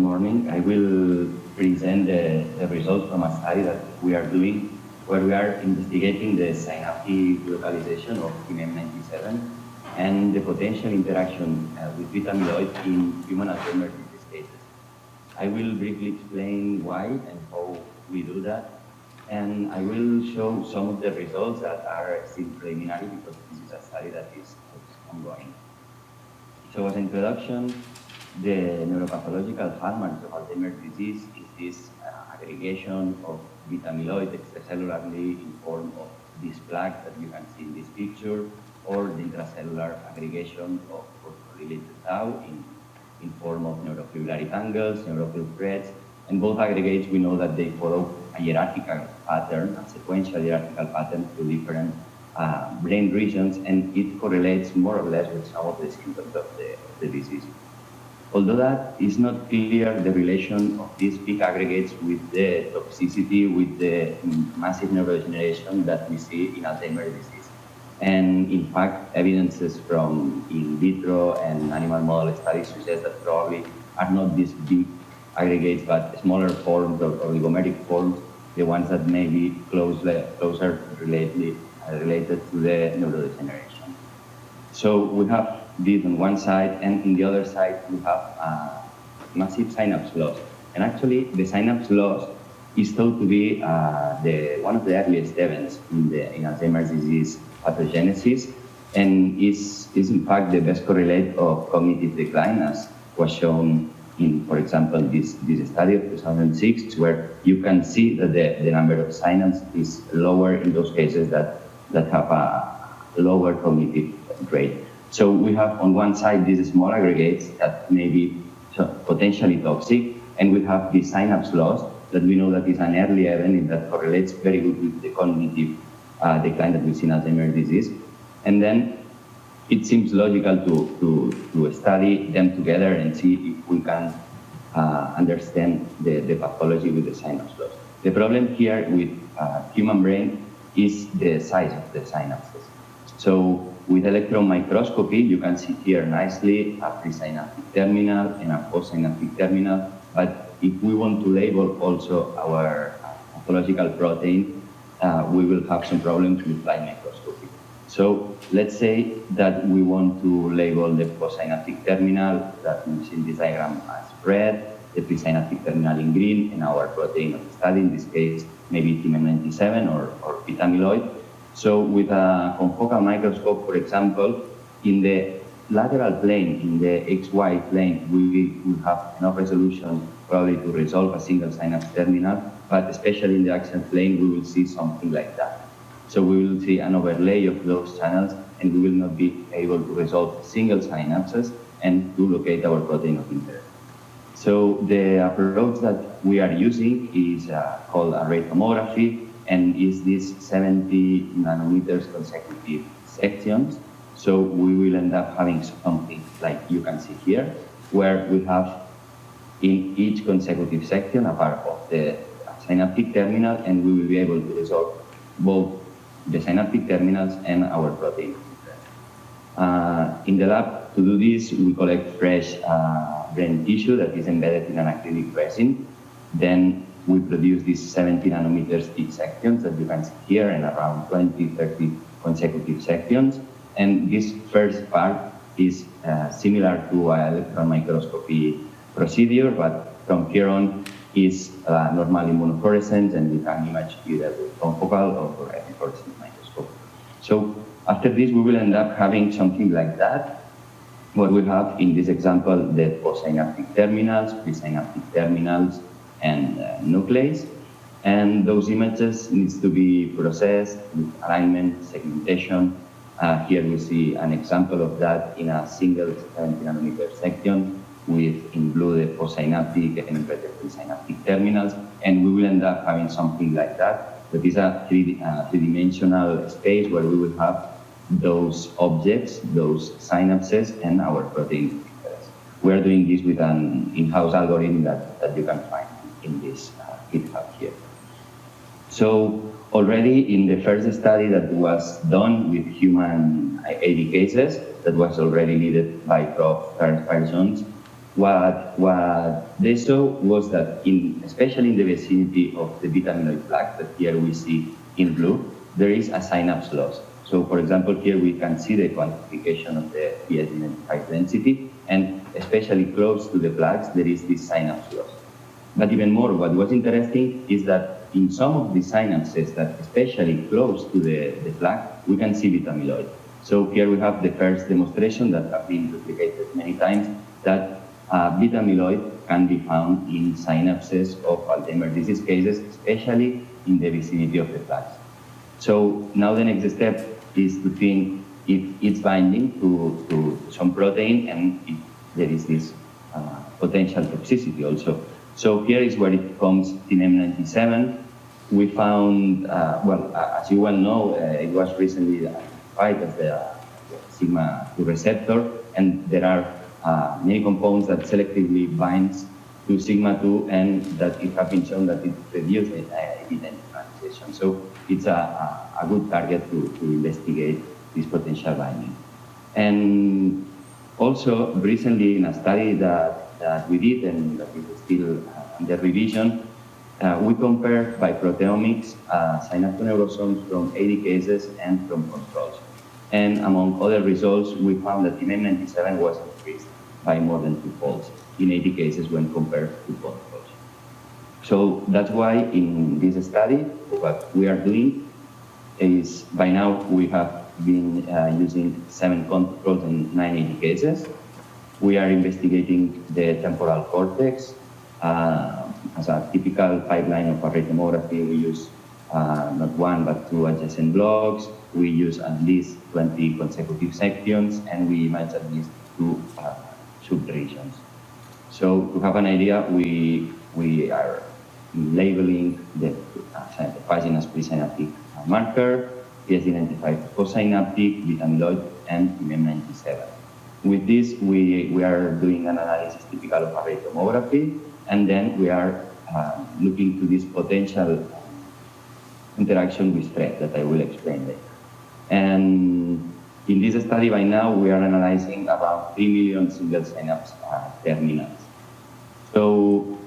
morning. I will present the results from a study that we are doing where we are investigating the synaptic localization of TMM97 and the potential interaction with beta-amyloid in human Alzheimer's disease cases. I will briefly explain why and how we do that, and I will show some of the results that are still preliminary because this is a study that is ongoing. So as an introduction, the neuropathological hallmarks of Alzheimer's disease is this aggregation of beta-amyloid extracellularly in form of this plaque that you can see in this picture, or the intracellular aggregation of phosphorylated tau in form of neurofibrillary tangles, neuropil threads, and both aggregates we know that they follow a hierarchical pattern, a sequential hierarchical pattern to different brain regions, and it correlates more or less with some of the symptoms of the disease. Although that is not clear, the relation of these peak aggregates with the toxicity, with the massive neurodegeneration that we see in Alzheimer's disease. And in fact, evidences from in vitro and animal model studies suggest that probably are not these big aggregates, but smaller forms or oligomeric forms, the ones that may be closer related to the neurodegeneration. So we have this on one side, and in the other side we have massive synapse loss. And actually, the synapse loss is thought to be one of the earliest events in Alzheimer's disease pathogenesis, and is in fact the best correlate of cognitive decline, as was shown in, for example, this study of 2006, where you can see that the number of synapses is lower in those cases that have a lower cognitive rate. So we have on one side these small aggregates that may be potentially toxic, and we have the synapse loss that we know that is an early event and that correlates very good with the cognitive decline that we see in Alzheimer's disease. And then it seems logical to study them together and see if we can understand the pathology with the synapse loss. The problem here with human brain is the size of the synapses. So with electron microscopy, you can see here nicely a presynaptic terminal and a postsynaptic terminal. But if we want to label also our pathological protein, we will have some problems with light microscopy. So let's say that we want to label the postsynaptic terminal that we see in this diagram as red, the presynaptic terminal in green, and our protein of the study, in this case, maybe TMM97 or beta-amyloid. So with a confocal microscope, for example, in the lateral plane, in the XY plane, we will have enough resolution probably to resolve a single synapse terminal, but especially in the axial plane, we will see something like that. So we will see an overlay of those channels, and we will not be able to resolve single synapses and to locate our protein of interest. So the approach that we are using is called array tomography, and is this 70 nanometers consecutive sections. So we will end up having something like you can see here, where we have in each consecutive section a part of the synaptic terminal, and we will be able to resolve both the synaptic terminals and our protein. In the lab, to do this, we collect fresh brain tissue that is embedded in an acrylic resin. Then we produce these 70 nanometers each sections that you can see here, and around 20, 30 consecutive sections. And this first part is similar to an electron microscopy procedure, but from here on is normal immunofluorescence, and you can image either with confocal or epifluorescent microscope. So after this, we will end up having something like that. What we have in this example, the postsynaptic terminals, presynaptic terminals, and nucleus, and those images needs to be processed with alignment, segmentation. Here we see an example of that in a single 70 nanometer section with in blue the postsynaptic and red the presynaptic terminals, and we will end up having something like that. That is a three-dimensional space where we will have those objects, those synapses, and our protein of interest. We are doing this with an in-house algorithm that you can find in this GitHub here. So already in the first study that was done with human AD cases, that was already led by Prof. Terence Jones, what they saw was that especially in the vicinity of the beta amyloid plaque that here we see in blue, there is a synapse loss. So for example, here we can see the quantification of the Ph.D density, and especially close to the plaques, there is this synapse loss. But even more, what was interesting is that in some of the synapses that especially close to the plaque, we can see beta amyloid. So here we have the first demonstration that have been replicated many times that beta amyloid can be found in synapses of Alzheimer's disease cases, especially in the vicinity of the plaques. So now the next step is to think if it's binding to some protein and if there is this potential toxicity also. So here is where it comes in M97. We found, as you well know, it was recently identified as the Sigma-2 receptor, and there are many compounds that selectively binds to Sigma-2 and that it has been shown that it reduces identification. So it's a good target to investigate this potential binding. And also recently in a study that we did and that is still under revision, we compared by proteomics synaptoneurosomes from 80 cases and from controls. And among other results, we found that M97 was increased by more than 2-fold in 80 cases when compared to controls. So that's why in this study, what we are doing is by now we have been using 7 controls in 980 cases. We are investigating the temporal cortex. As a typical pipeline of array tomography, we use not 1 but 2 adjacent blocks. We use at least 20 consecutive sections, and we image at least 2 subregions. So to have an idea, we are labeling the pathogen as presynaptic marker, PS-identified postsynaptic, beta amyloid, and M97. With this, we are doing an analysis typical of array tomography, and then we are looking to this potential interaction with threat that I will explain later. And in this study by now, we are analyzing about 3 million single synapse terminals. So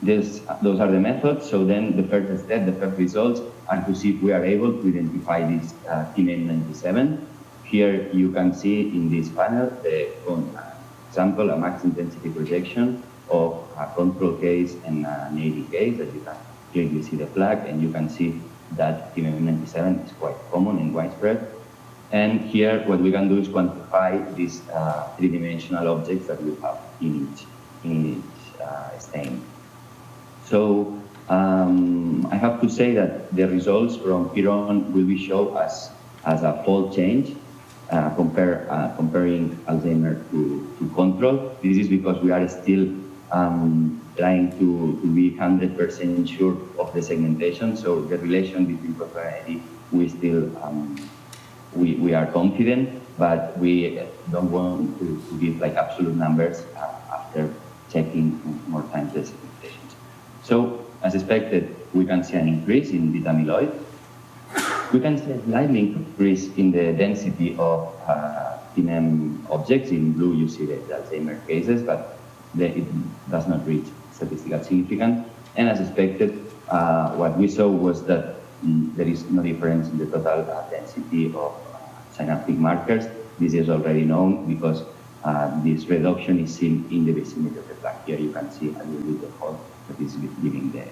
those are the methods. So then the first step, the first results are to see if we are able to identify this M97. Here you can see in this panel the example, a max intensity projection of a control case and an AD case that you can clearly see the plaque, and you can see that M97 is quite common and widespread. And here what we can do is quantify these 3-dimensional objects that we have in each stain. So I have to say that the results from here on will be shown as a fold change comparing Alzheimer to control. This is because we are still trying to be 100% sure of the segmentation. So the relation between control and AD, we still we are confident, but we don't want to give like absolute numbers after checking more times the segmentations. So as expected, we can see an increase in beta amyloid. We can see a slight increase in the density of TMM objects. In blue, you see the Alzheimer cases, but it does not reach statistical significance. And as expected, what we saw was that there is no difference in the total density of synaptic markers. This is already known because this reduction is seen in the vicinity of the plaque. Here you can see a little bit of hole that is giving the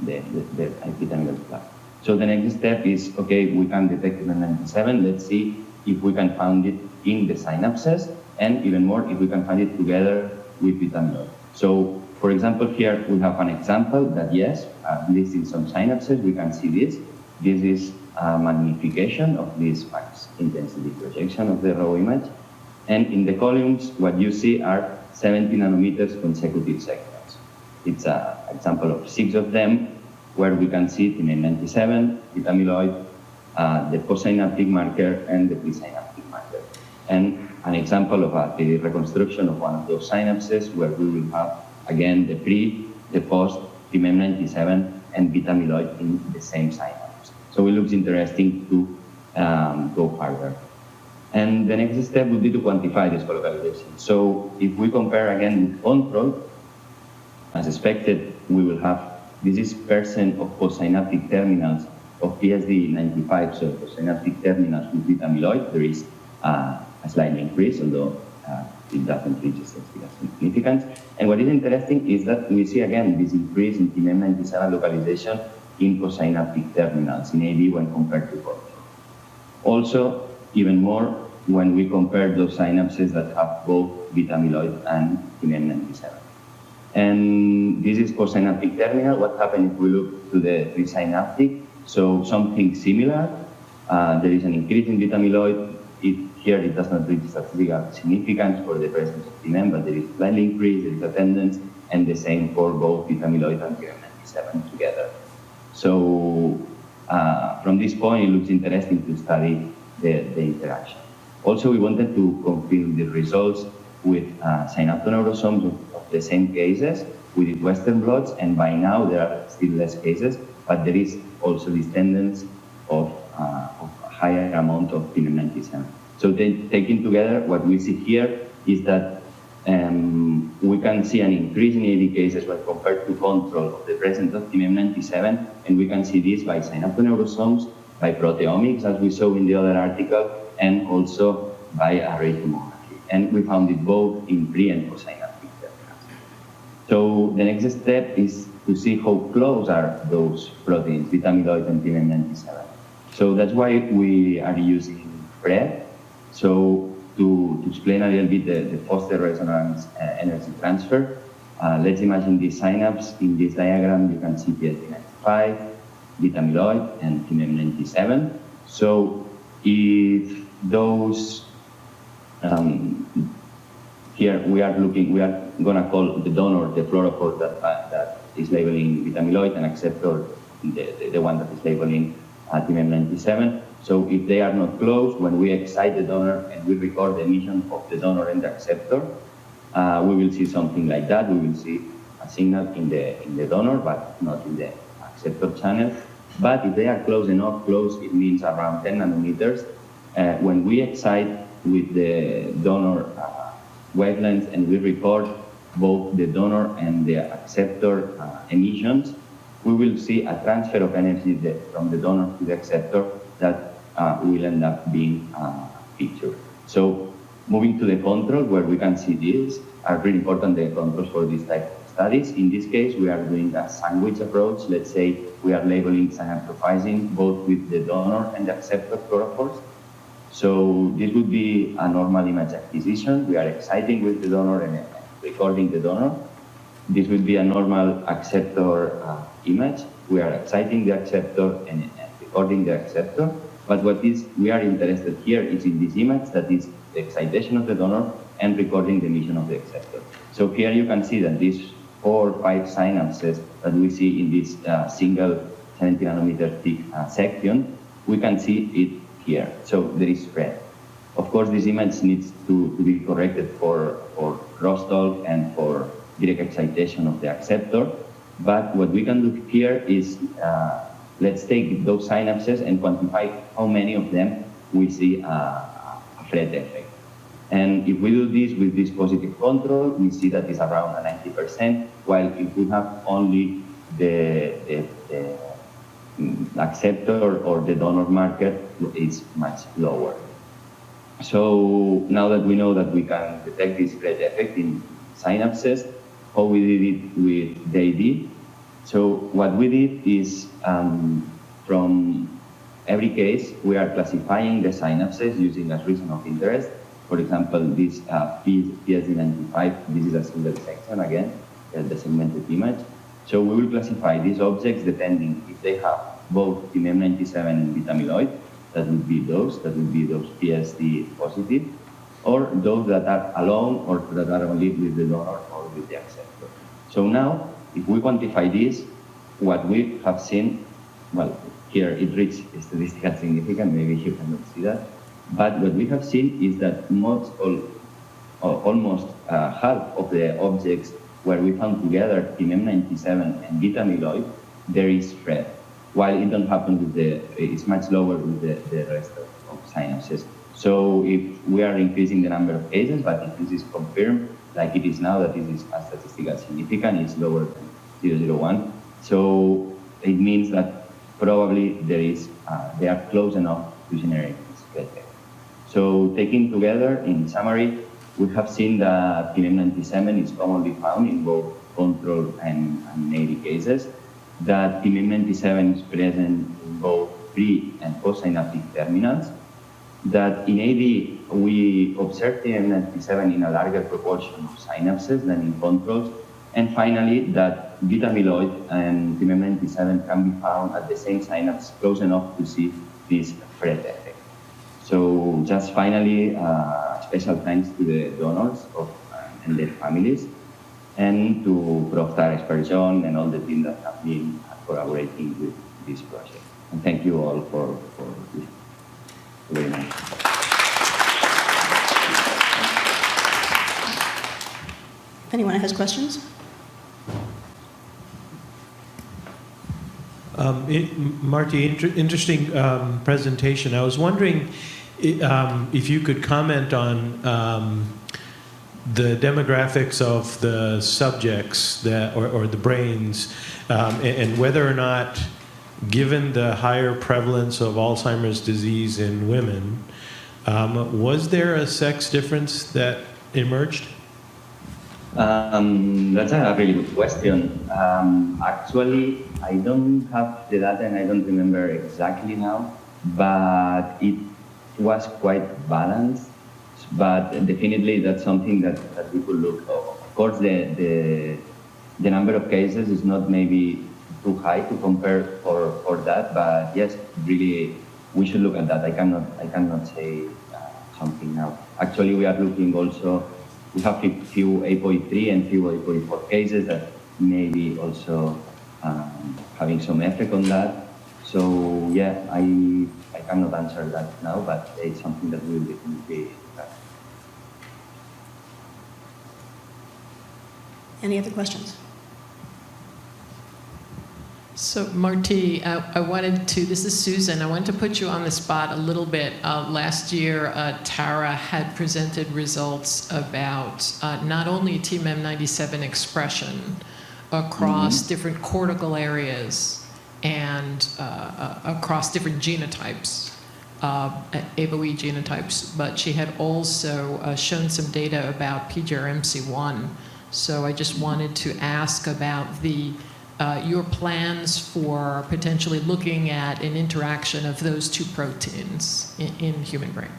beta amyloid plaque. So the next step is, okay, we can detect M97. Let's see if we can find it in the synapses, and even more, if we can find it together with beta amyloid. So, for example, here we have an example that yes, at least in some synapses, we can see this. This is a magnification of this max intensity projection of the raw image. And in the columns, what you see are 70 nanometers consecutive segments. It's an example of 6 of them, where we can see M97, beta amyloid, the postsynaptic marker, and the presynaptic marker. And an example of a 3D reconstruction of one of those synapses, where we will have, again, the pre, the post, M97, and beta amyloid in the same synapse. So it looks interesting to go further. And the next step would be to quantify this colocalization. So if we compare again with control, as expected, we will have, this is percent of postsynaptic terminals of Ph.D. 95, so postsynaptic terminals with beta amyloid. There is a slight increase, although it doesn't reach statistical significance. And what is interesting is that we see again this increase in TMM97 localization in postsynaptic terminals in AD when compared to control. Also, even more when we compare those synapses that have both beta amyloid and TMM97. And this is postsynaptic terminal. What happens if we look to the presynaptic? So something similar. There is an increase in beta amyloid. Here it does not reach statistical significance for the presence of TMM, but there is a slight increase, there is attendance, and the same for both beta amyloid and TMM97 together. So from this point, it looks interesting to study the interaction. Also, we wanted to confirm the results with synaptoneurosomes of the same cases. We did Western blots, and by now there are still less cases, but there is also this tendency of a higher amount of TMM97. So taken together, what we see here is that we can see an increase in AD cases when compared to control of the presence of TMM97, and we can see this by synaptoneurosomes, by proteomics, as we saw in the other article, and also by array tomography. And we found it both in pre and postsynaptic terminals. So the next step is to see how close are those proteins, beta amyloid and TMM97. So that's why we are using FRED. So to explain a little bit the Foster resonance energy transfer, let's imagine the synapse. In this diagram, you can see Ph.D. 95, beta amyloid, and TMM97. So if those, here we are going to call the donor the fluorophore that is labeling beta amyloid, and acceptor the one that is labeling TMM97. So if they are not close, when we excite the donor and we record the emission of the donor and the acceptor, we will see something like that. We will see a signal in the donor, but not in the acceptor channel. But if they are close enough, close, it means around 10 nanometers. When we excite with the donor wavelengths and we record both the donor and the acceptor emissions, we will see a transfer of energy from the donor to the acceptor that will end up being pictured. So moving to the control, where we can see this, are really important, the controls for this type of studies. In this case, we are doing a sandwich approach. Let's say we are labeling synaptophysin both with the donor and the acceptor fluorophores. So this would be a normal image acquisition. We are exciting with the donor and recording the donor. This would be a normal acceptor image. We are exciting the acceptor and recording the acceptor. But what we are interested here is in this image, that is the excitation of the donor and recording the emission of the acceptor. So here you can see that these 4 or 5 synapses that we see in this single 70 nanometer thick section, we can see it here. So there is spread. Of course, this image needs to be corrected for crosstalk and for direct excitation of the acceptor. But what we can do here is let's take those synapses and quantify how many of them we see a FRET effect. And if we do this with this positive control, we see that it's around 90%, while if we have only the acceptor or the donor marker, it's much lower. So now that we know that we can detect this FRET effect in synapses, how we did it with AD. So what we did is from every case, we are classifying the synapses using a reason of interest. For example, this Ph.D.95, this is a single section again, the segmented image. So we will classify these objects depending if they have both TMM97 and beta amyloid, that would be those Ph.D. positive, or those that are alone or that are only with the donor or with the acceptor. So now, if we quantify this, what we have seen, well, here it reached statistical significance, maybe you cannot see that, but what we have seen is that almost half of the objects where we found together TMM97 and beta amyloid, there is FRET, while it don't happen with it's much lower with the rest of synapses. So if we are increasing the number of cases, but if this is confirmed, like it is now, that this is a statistical significant, it's lower than 0.001. So it means that probably they are close enough to generate this effect. So taking together, in summary, we have seen that TMEM97 is commonly found in both control and AD cases, that TMEM97 is present in both pre- and post-synaptic terminals, that in AD we observe TMEM97 in a larger proportion of synapses than in controls, and finally that beta amyloid and TMEM97 can be found at the same synapse close enough to see this FRET effect. So just finally, special thanks to the donors and their families, and to Prof. Expert John and all the team that have been collaborating with this project. And thank you all for this. Very much. If anyone has questions? Marti, interesting presentation. I was wondering if you could comment on the demographics of the subjects that, or the brains, and whether or not, given the higher prevalence of Alzheimer's disease in women, was there a sex difference that emerged? That's a really good question. Actually, I don't have the data and I don't remember exactly now, but it was quite balanced. But definitely that's something that we could look at. Of course, the number of cases is not maybe too high to compare for that, but yes, really, we should look at that. I cannot say something now. Actually, we are looking also. We have few 8.3 and few 8.4 cases that may be also having some effect on that. So yeah, I cannot answer that now, but it's something that we will definitely look at. Any other questions? So Marti, I wanted to, this is Susan, I wanted to put you on the spot a little bit. Last year, Tara had presented results about not only TMEM97 expression across different cortical areas and across different genotypes, ApoE genotypes, but she had also shown some data about PGRMC1. So I just wanted to ask about your plans for potentially looking at an interaction of those two proteins in human brain.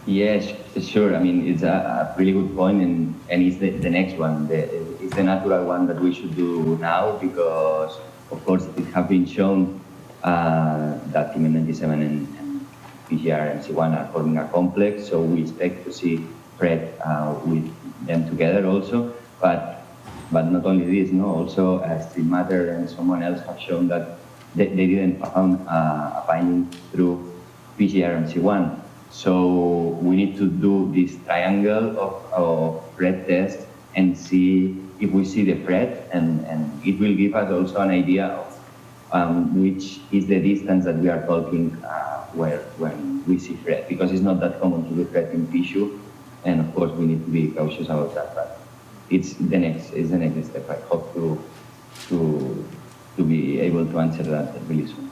Yes, sure. I mean, it's a really good point, and it's the next one. It's the natural one that we should do now, because, of course, it has been shown that TMEM97 and PGRMC1 are forming a complex, so we expect to see FRET with them together also. But not only this, also Street Matter and someone else have shown that they didn't find a binding through PGRMC1. So we need to do this triangle of FRET test and see if we see the FRET, and it will give us also an idea of which is the distance that we are talking when we see FRET, because it's not that common to do FRET in tissue, and of course we need to be cautious about that. But it's the next step. I hope to be able to answer that really soon.